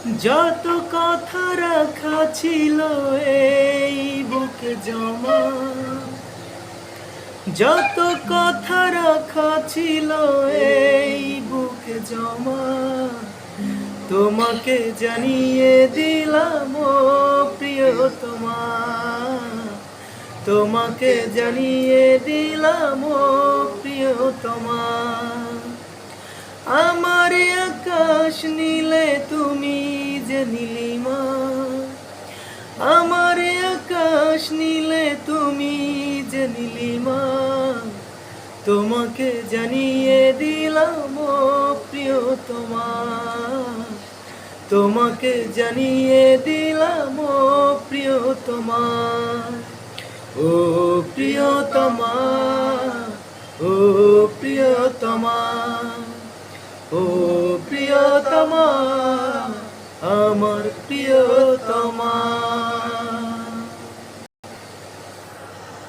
যত কথা রাখা ছিল এই বুকে জমা, যত কথা রাখা ছিল এই বুকে জমা, তোমাকে জানিয়ে দিলাম ও প্রিয়তমা, তোমাকে জানিয়ে দিলাম ও প্রিয়তমা। আমার আকাশ নীলে তুমি যে নীলিমা, আমার আকাশ নীলে তুমি যে নীলিমা, তোমাকে জানিয়ে দিলাম ও প্রিয়তমা, তোমাকে জানিয়ে দিলাম ও প্রিয়তমা। ও প্রিয়তমা, ও প্রিয়তমা, ও প্রিয়তমা, আমার প্রিয়তমা।